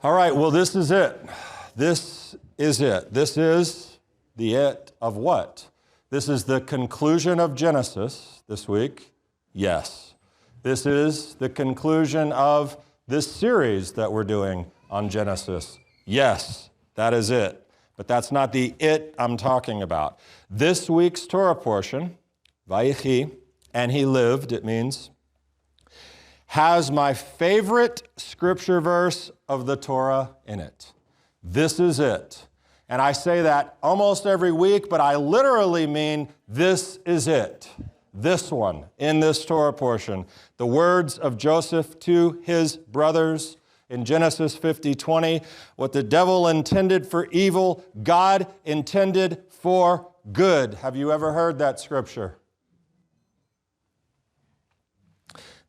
All right, well, this is it. This is it. This is the it of what? This is the conclusion of Genesis this week. Yes. This is the conclusion of this series that we're doing on Genesis. Yes, that is it. But that's not the it I'm talking about. This week's Torah portion, Vayichi, and he lived, it means, has my favorite scripture verse of the Torah in it. This is it. And I say that almost every week, but I literally mean this is it. This one in this Torah portion. The words of Joseph to his brothers in Genesis 50:20. What the devil intended for evil, God intended for good. Have you ever heard that scripture?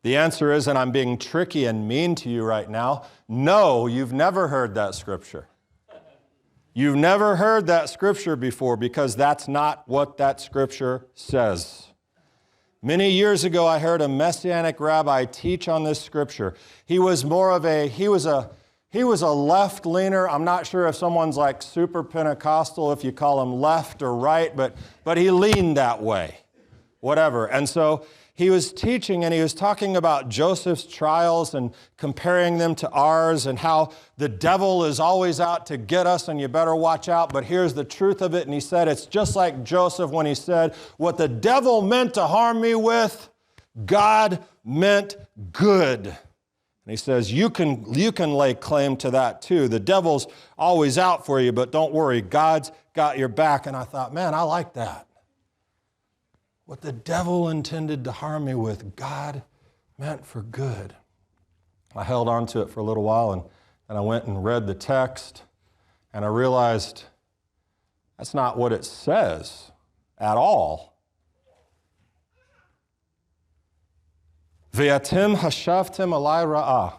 The answer is, and I'm being tricky and mean to you right now, no, you've never heard that scripture. You've never heard that scripture before because that's not what that scripture says. Many years ago, I heard a messianic rabbi teach on this scripture. He was a left-leaner. I'm not sure if someone's like super Pentecostal, if you call him left or right, but he leaned that way, whatever. And so he was teaching and he was talking about Joseph's trials and comparing them to ours and how the devil is always out to get us and you better watch out. But here's the truth of it. And he said, it's just like Joseph when he said, what the devil meant to harm me with, God meant good. And he says, you can lay claim to that too. The devil's always out for you, but don't worry, God's got your back. And I thought, man, I like that. What the devil intended to harm me with, God meant for good. I held on to it for a little while, and I went and read the text, and I realized that's not what it says at all. Ve'atem hashavtem alai ra'ah.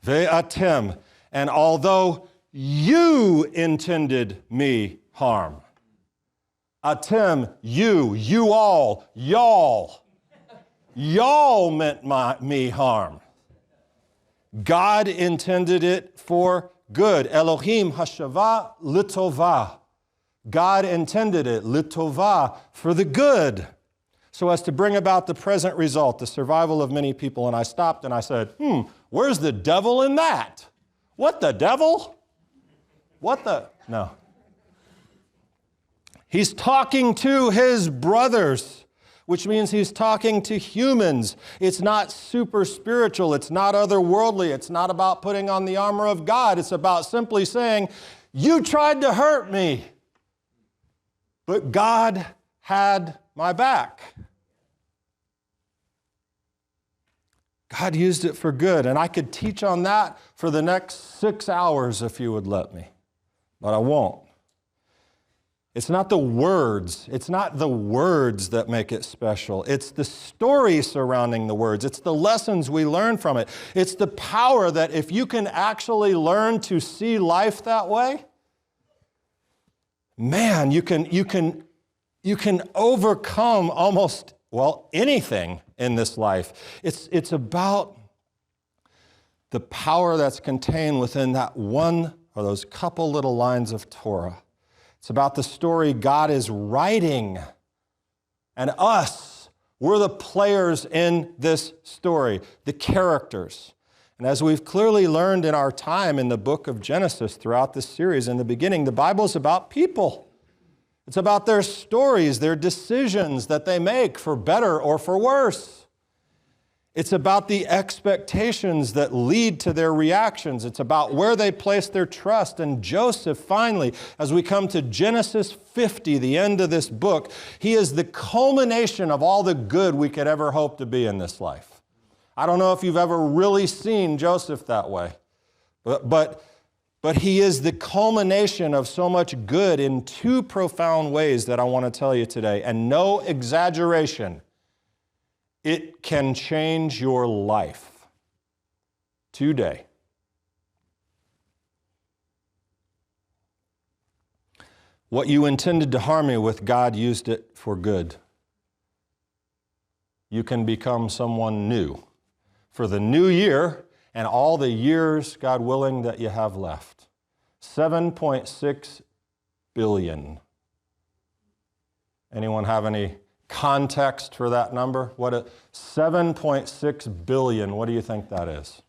Ve'atem, and although you intended me harm. Atem, you all, y'all meant me harm. God intended it for good. Elohim hashava litova. God intended it, litova, for the good, so as to bring about the present result, the survival of many people. And I stopped and I said, where's the devil in that? What the devil? No. He's talking to his brothers, which means he's talking to humans. It's not super spiritual. It's not otherworldly. It's not about putting on the armor of God. It's about simply saying, you tried to hurt me, but God had my back. God used it for good, and I could teach on that for the next 6 hours if you would let me, but I won't. It's not the words. It's not the words that make it special. It's the story surrounding the words. It's the lessons we learn from it. It's the power that if you can actually learn to see life that way, man, you can overcome almost, anything in this life. It's about the power that's contained within that one or those couple little lines of Torah. It's about the story God is writing, and us, we're the players in this story, the characters. And as we've clearly learned in our time in the book of Genesis throughout this series, in the beginning, the Bible is about people. It's about their stories, their decisions that they make for better or for worse. It's about the expectations that lead to their reactions. It's about where they place their trust. And Joseph, finally, as we come to Genesis 50, the end of this book, he is the culmination of all the good we could ever hope to be in this life. I don't know if you've ever really seen Joseph that way, but he is the culmination of so much good in two profound ways that I want to tell you today. And no exaggeration, it can change your life today. What you intended to harm me with, God used it for good. You can become someone new. For the new year and all the years, God willing, that you have left. 7.6 billion. Anyone have any context for that number? 7.6 billion, what do you think that is?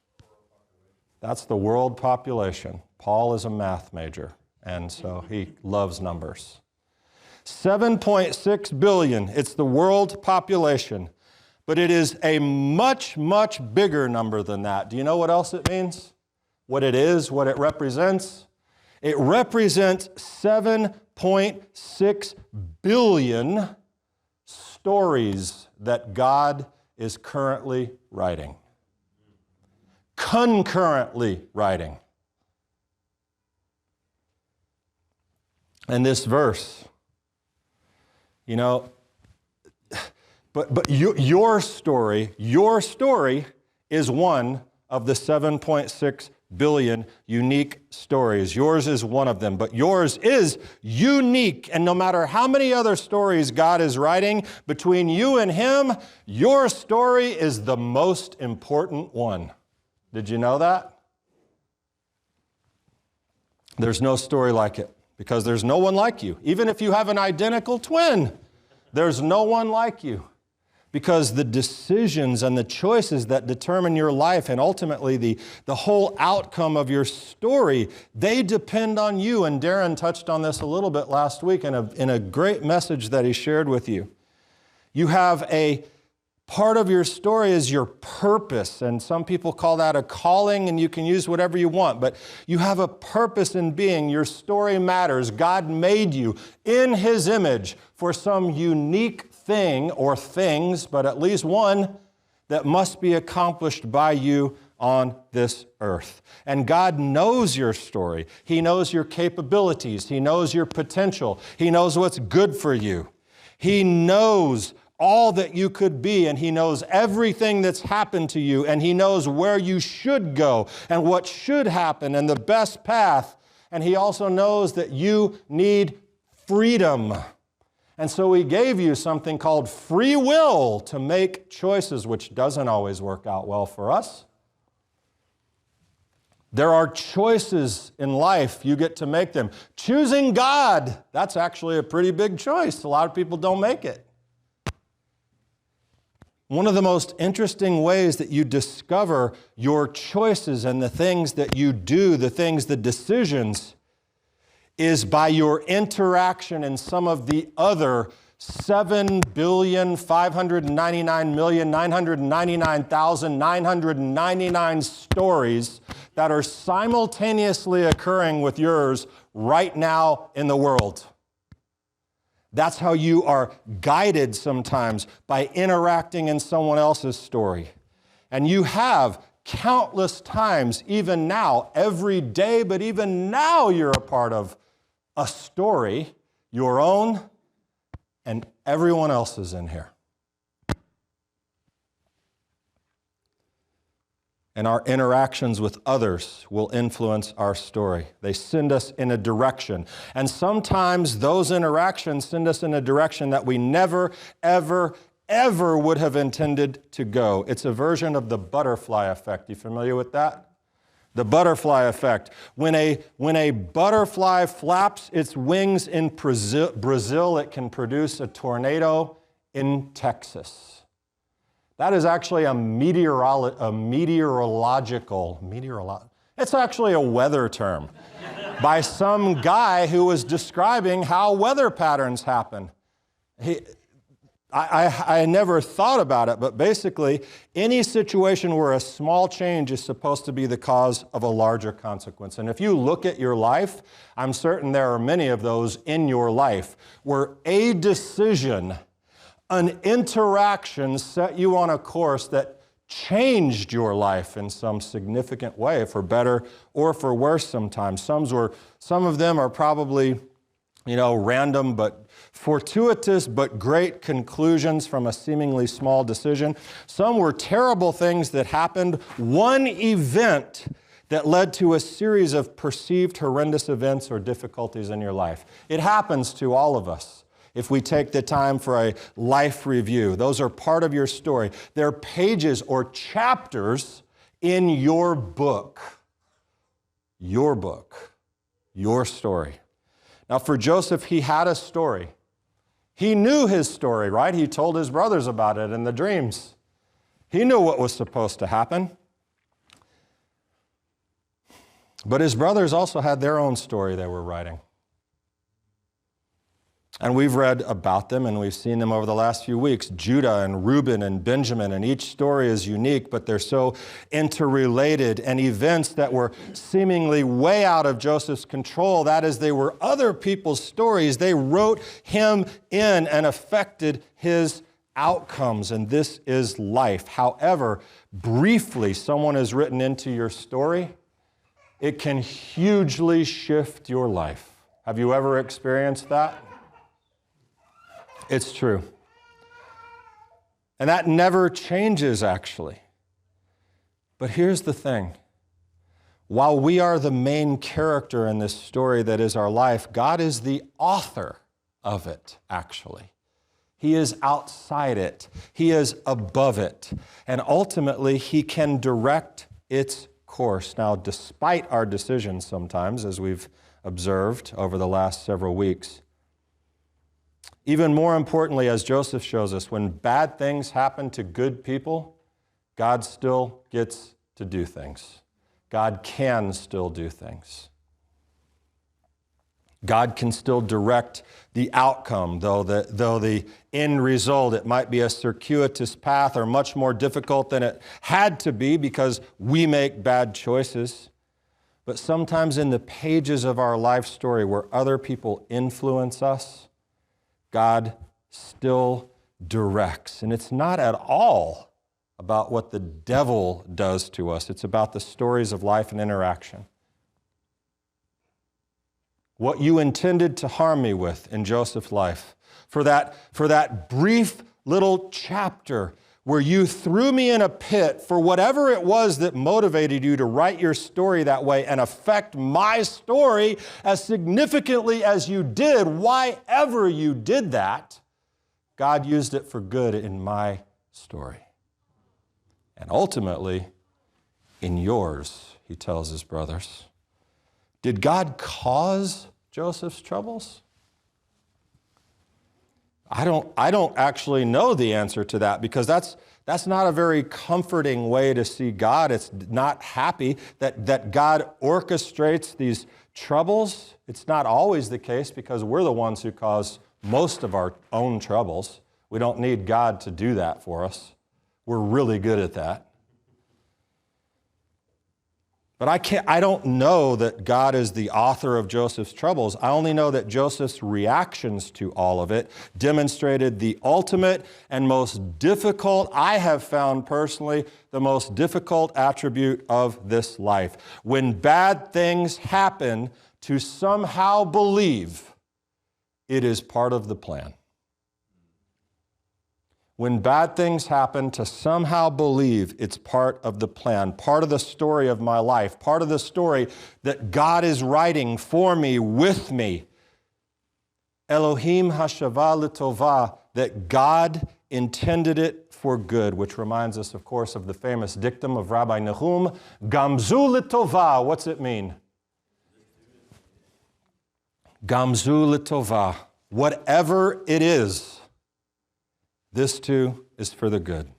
That's the world population. Paul is a math major, and so he loves numbers. 7.6 billion, it's the world population, but it is a much, much bigger number than that. Do you know what else it means? What it is, what it represents? It represents 7.6 billion stories that God is currently writing. Concurrently writing. And this verse, you know, but your story is one of the 7.6 billion unique stories. Yours is one of them, but yours is unique. And no matter how many other stories God is writing between you and Him, your story is the most important one. Did you know that? There's no story like it because there's no one like you. Even if you have an identical twin, there's no one like you. Because the decisions and the choices that determine your life and ultimately the whole outcome of your story, they depend on you. And Darren touched on this a little bit last week in a great message that he shared with you. You have a part of your story is your purpose, and some people call that a calling, and you can use whatever you want, but you have a purpose in being. Your story matters. God made you in His image for some unique thing or things, but at least one that must be accomplished by you on this earth. And God knows your story. He knows your capabilities. He knows your potential. He knows what's good for you. He knows all that you could be, and He knows everything that's happened to you, and He knows where you should go and what should happen and the best path. And He also knows that you need freedom. And so He gave you something called free will to make choices, which doesn't always work out well for us. There are choices in life. You get to make them. Choosing God, that's actually a pretty big choice. A lot of people don't make it. One of the most interesting ways that you discover your choices and the things that you do, the decisions, is by your interaction in some of the other 7,599,999,999 stories that are simultaneously occurring with yours right now in the world. That's how you are guided sometimes, by interacting in someone else's story. And you have countless times, even now, every day, but even now you're a part of a story, your own and everyone else's in here. And our interactions with others will influence our story. They send us in a direction. And sometimes those interactions send us in a direction that we never, ever, ever would have intended to go. It's a version of the butterfly effect. You familiar with that? The butterfly effect. When a butterfly flaps its wings in Brazil, it can produce a tornado in Texas. That is actually it's actually a weather term by some guy who was describing how weather patterns happen. I never thought about it, but basically, any situation where a small change is supposed to be the cause of a larger consequence. And if you look at your life, I'm certain there are many of those in your life where a decision, an interaction set you on a course that changed your life in some significant way, for better or for worse sometimes. Some of them are probably, random but fortuitous but great conclusions from a seemingly small decision. Some were terrible things that happened, one event that led to a series of perceived horrendous events or difficulties in your life. It happens to all of us if we take the time for a life review. Those are part of your story. They're pages or chapters in your book, your story. Now for Joseph, he had a story. He knew his story, right? He told his brothers about it in the dreams. He knew what was supposed to happen. But his brothers also had their own story they were writing. And we've read about them and we've seen them over the last few weeks. Judah and Reuben and Benjamin, and each story is unique, but they're so interrelated, and events that were seemingly way out of Joseph's control, that is, they were other people's stories. They wrote him in and affected his outcomes, and this is life. However, briefly, someone is written into your story, it can hugely shift your life. Have you ever experienced that? It's true. And that never changes, actually. But here's the thing. While we are the main character in this story that is our life, God is the author of it, actually. He is outside it. He is above it. And ultimately, He can direct its course. Now, despite our decisions sometimes, as we've observed over the last several weeks, even more importantly, as Joseph shows us, when bad things happen to good people, God still gets to do things. God can still do things. God can still direct the outcome, though the end result, it might be a circuitous path or much more difficult than it had to be because we make bad choices. But sometimes in the pages of our life story where other people influence us, God still directs. And it's not at all about what the devil does to us. It's about the stories of life and interaction. What you intended to harm me with in Joseph's life, for that brief little chapter where you threw me in a pit for whatever it was that motivated you to write your story that way and affect my story as significantly as you did, why ever you did that, God used it for good in my story. And ultimately, in yours, he tells his brothers. Did God cause Joseph's troubles? I don't actually know the answer to that because that's not a very comforting way to see God. It's not happy that God orchestrates these troubles. It's not always the case because we're the ones who cause most of our own troubles. We don't need God to do that for us. We're really good at that. But I don't know that God is the author of Joseph's troubles. I only know that Joseph's reactions to all of it demonstrated the ultimate and most difficult, I have found personally, the most difficult attribute of this life. When bad things happen, to somehow believe it is part of the plan. When bad things happen, to somehow believe it's part of the plan, part of the story of my life, part of the story that God is writing for me, with me. Elohim hashava l'tovah, that God intended it for good, which reminds us, of course, of the famous dictum of Rabbi Nahum, Gamzu l'tovah. What's it mean? Gamzu l'tovah. Whatever it is, this too is for the good.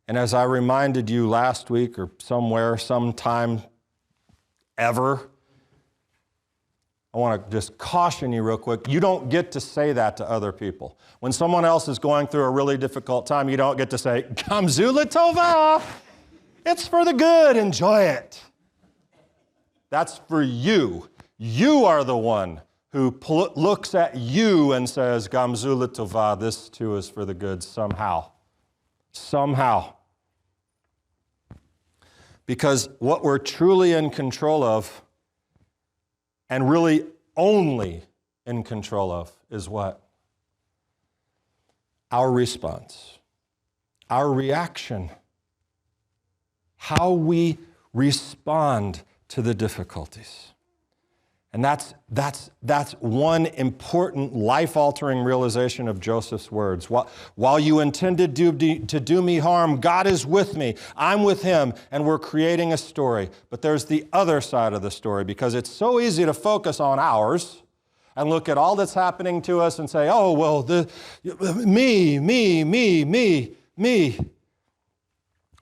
And as I reminded you last week or somewhere, sometime ever, I want to just caution you real quick. You don't get to say that to other people. When someone else is going through a really difficult time, you don't get to say, Gamzu l'tovah. It's for the good. Enjoy it. That's for you. You are the one who looks at you and says, Gamzu l'tovah, this too is for the good somehow. Somehow. Because what we're truly in control of, and really only in control of, is what? Our response, our reaction, how we respond to the difficulties. And that's one important life-altering realization of Joseph's words. While you intended to do me harm, God is with me. I'm with him, and we're creating a story. But there's the other side of the story, because it's so easy to focus on ours and look at all that's happening to us and say, oh, well, me.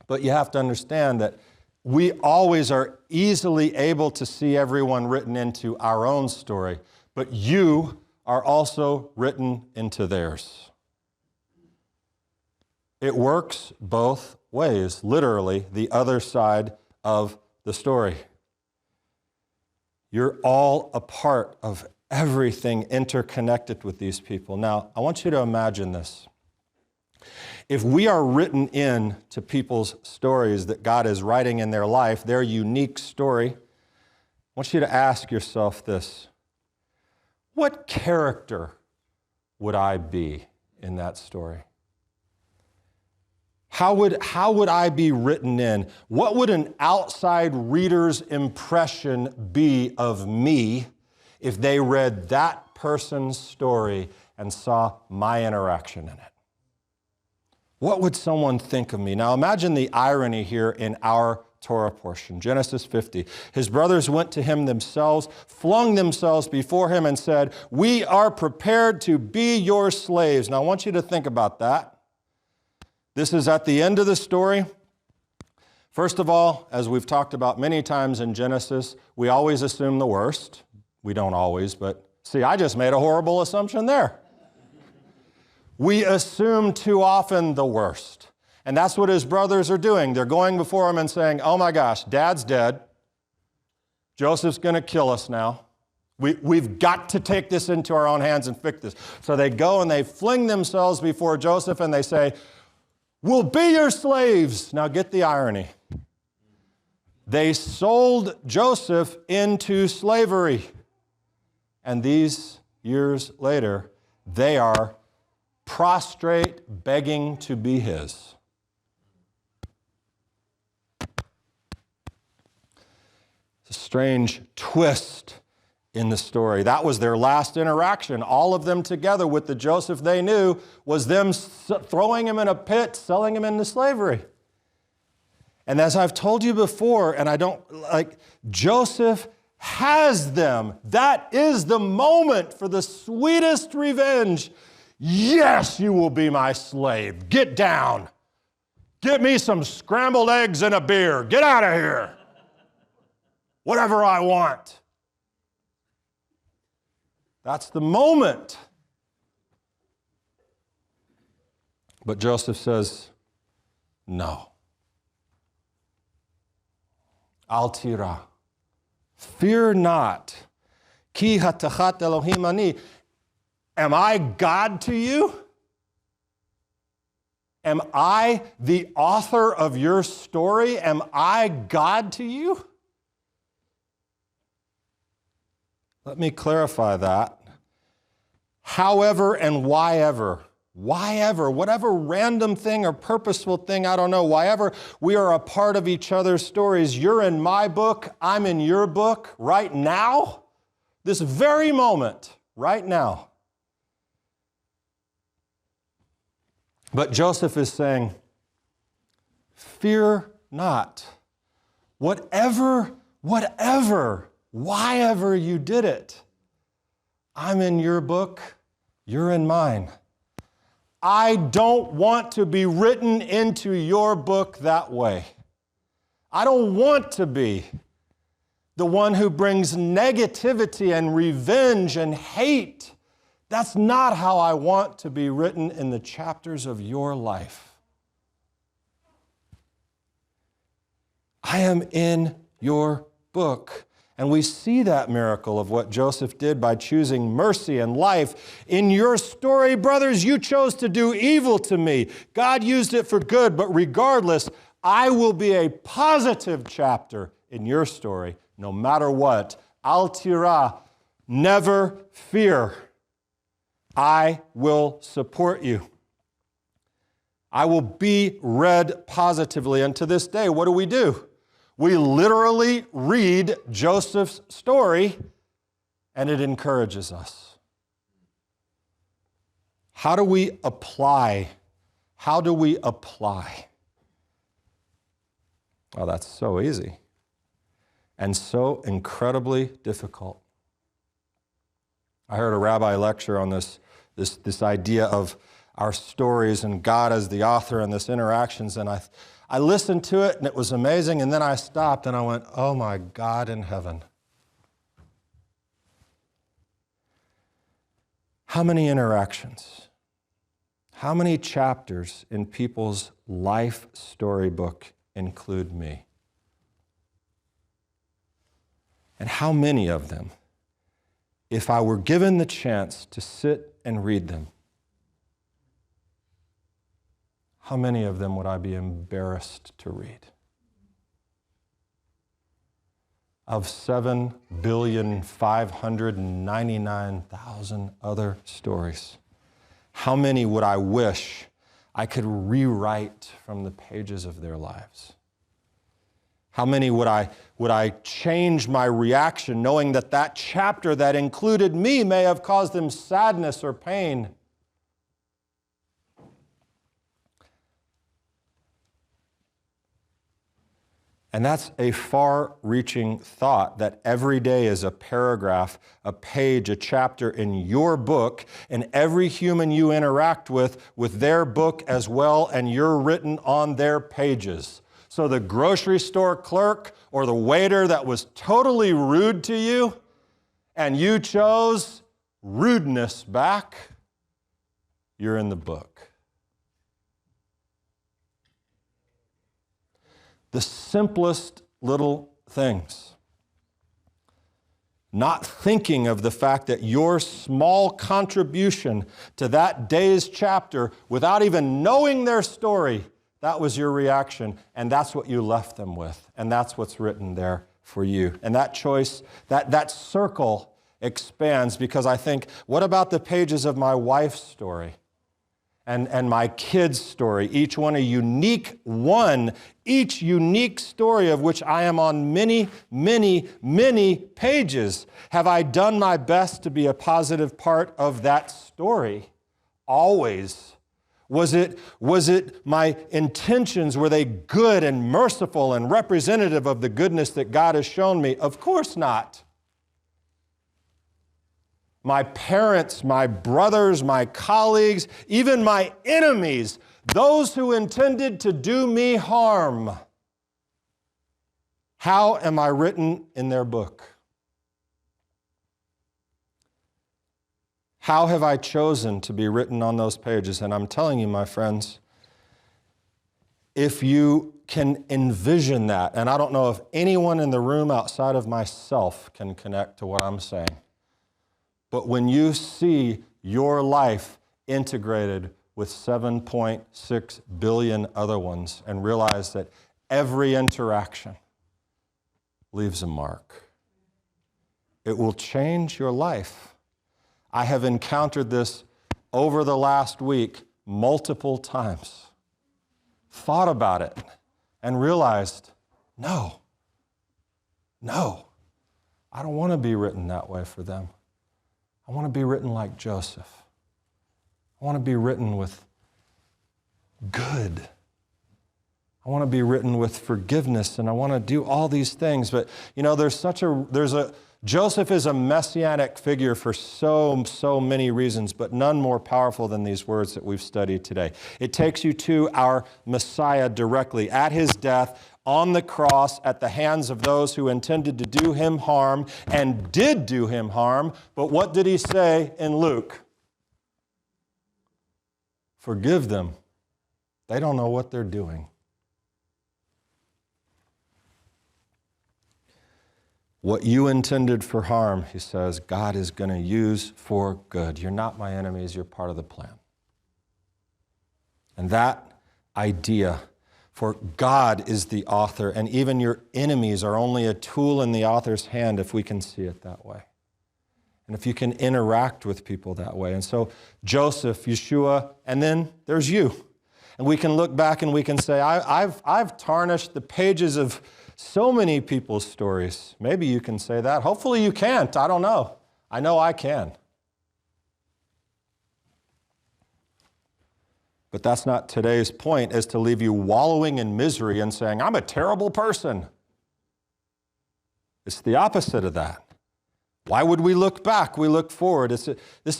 But you have to understand that we always are easily able to see everyone written into our own story, but you are also written into theirs. It works both ways, literally, the other side of the story. You're all a part of everything interconnected with these people. Now, I want you to imagine this. If we are written in to people's stories that God is writing in their life, their unique story, I want you to ask yourself this: what character would I be in that story? How would I be written in? What would an outside reader's impression be of me if they read that person's story and saw my interaction in it? What would someone think of me? Now imagine the irony here in our Torah portion. Genesis 50. His brothers went to him themselves, flung themselves before him and said, we are prepared to be your slaves. Now I want you to think about that. This is at the end of the story. First of all, as we've talked about many times in Genesis, we always assume the worst. We don't always, but see, I just made a horrible assumption there. We assume too often the worst. And that's what his brothers are doing. They're going before him and saying, oh my gosh, Dad's dead. Joseph's going to kill us now. We've got to take this into our own hands and fix this. So they go and they fling themselves before Joseph and they say, we'll be your slaves. Now get the irony. They sold Joseph into slavery. And these years later, they are prostrate, begging to be his. It's a strange twist in the story. That was their last interaction. All of them together with the Joseph they knew was them throwing him in a pit, selling him into slavery. And as I've told you before, and Joseph has them. That is the moment for the sweetest revenge. Yes, you will be my slave. Get down. Get me some scrambled eggs and a beer. Get out of here. Whatever I want. That's the moment. But Joseph says, no. Al tira. Fear not. Ki hatachat Elohim ani. Am I God to you? Am I the author of your story? Am I God to you? Let me clarify that. However and why ever, whatever random thing or purposeful thing, I don't know, why ever we are a part of each other's stories. You're in my book, I'm in your book right now, this very moment, right now. But Joseph is saying, fear not. Whatever, why ever you did it, I'm in your book, you're in mine. I don't want to be written into your book that way. I don't want to be the one who brings negativity and revenge and hate. That's not how I want to be written in the chapters of your life. I am in your book. And we see that miracle of what Joseph did by choosing mercy and life. In your story, brothers, you chose to do evil to me. God used it for good, but regardless, I will be a positive chapter in your story, no matter what. Al tira, never fear. I will support you. I will be read positively. And to this day, what do? We literally read Joseph's story and it encourages us. How do we apply? How do we apply? Well, that's so easy and so incredibly difficult. I heard a rabbi lecture on this idea of our stories and God as the author and this interactions, and I listened to it and it was amazing, and then I stopped and I went, oh my God in heaven. How many interactions, how many chapters in people's life storybook include me? And how many of them, if I were given the chance to sit and read them, how many of them would I be embarrassed to read? Of 7,599,000 other stories, how many would I wish I could rewrite from the pages of their lives? How many would I change my reaction knowing that that chapter that included me may have caused them sadness or pain? And that's a far-reaching thought, that every day is a paragraph, a page, a chapter in your book, and every human you interact with their book as well, and you're written on their pages. So the grocery store clerk or the waiter that was totally rude to you, and you chose rudeness back, you're in the book. The simplest little things. Not thinking of the fact that your small contribution to that day's chapter, without even knowing their story, that was your reaction, and that's what you left them with, and that's what's written there for you. And that choice, that circle expands, because I think, what about the pages of my wife's story? And my kids' story, each one a unique one, each unique story of which I am on many, many, many pages. Have I done my best to be a positive part of that story? Always. Was it my intentions, were they good and merciful and representative of the goodness that God has shown me? Of course not. My parents, my brothers, my colleagues, even my enemies, those who intended to do me harm. How am I written in their book? How have I chosen to be written on those pages? And I'm telling you, my friends, if you can envision that, and I don't know if anyone in the room outside of myself can connect to what I'm saying, but when you see your life integrated with 7.6 billion other ones and realize that every interaction leaves a mark, it will change your life. I have encountered this over the last week multiple times, thought about it, and realized, no, I don't want to be written that way for them. I want to be written like Joseph. I want to be written with good. I want to be written with forgiveness, and I want to do all these things. But, you know, Joseph is a messianic figure for so many reasons, but none more powerful than these words that we've studied today. It takes you to our Messiah directly. At his death, on the cross, at the hands of those who intended to do him harm and did do him harm. But what did he say in Luke? Forgive them. They don't know what they're doing. What you intended for harm, he says, God is going to use for good. You're not my enemies, you're part of the plan. And that idea, for God is the author, and even your enemies are only a tool in the author's hand if we can see it that way. And if you can interact with people that way. And so Joseph, Yeshua, and then there's you. And we can look back and we can say, I've tarnished the pages of so many people's stories. Maybe you can say that. Hopefully you can't. I don't know. I know I can. But that's not today's point, is to leave you wallowing in misery and saying, I'm a terrible person. It's the opposite of that. Why would we look back? We look forward. This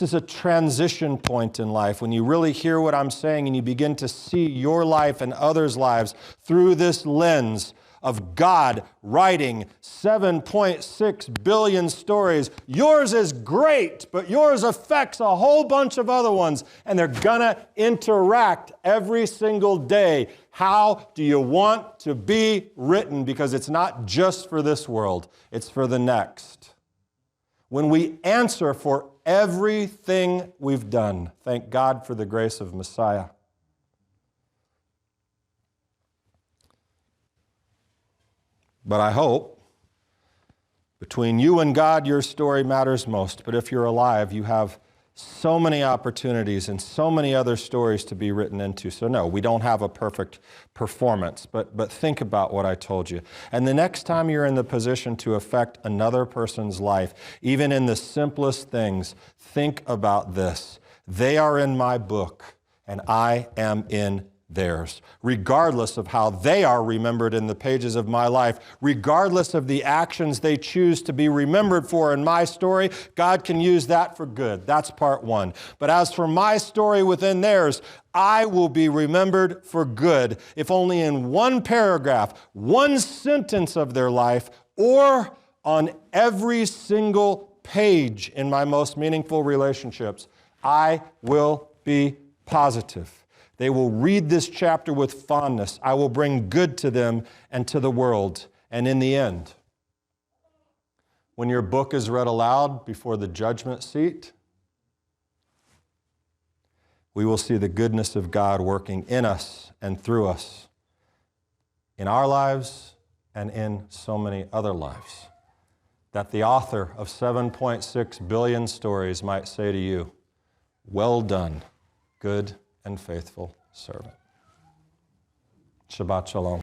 is a transition point in life when you really hear what I'm saying and you begin to see your life and others' lives through this lens of God writing 7.6 billion stories. Yours is great, but yours affects a whole bunch of other ones, and they're gonna interact every single day. How do you want to be written? Because it's not just for this world, it's for the next. When we answer for everything we've done, thank God for the grace of Messiah. But I hope between you and God, your story matters most. But if you're alive, you have so many opportunities and so many other stories to be written into. So no, we don't have a perfect performance, but think about what I told you. And the next time you're in the position to affect another person's life, even in the simplest things, think about this. They are in my book, and I am in theirs, regardless of how they are remembered in the pages of my life, regardless of the actions they choose to be remembered for in my story. God can use that for good. That's part one. But as for my story within theirs, I will be remembered for good, if only in one paragraph, one sentence of their life, or on every single page in my most meaningful relationships. I will be positive. They will read this chapter with fondness. I will bring good to them and to the world. And in the end, when your book is read aloud before the judgment seat, we will see the goodness of God working in us and through us, in our lives and in so many other lives, that the author of 7.6 billion stories might say to you, well done, good and faithful servant. Shabbat Shalom.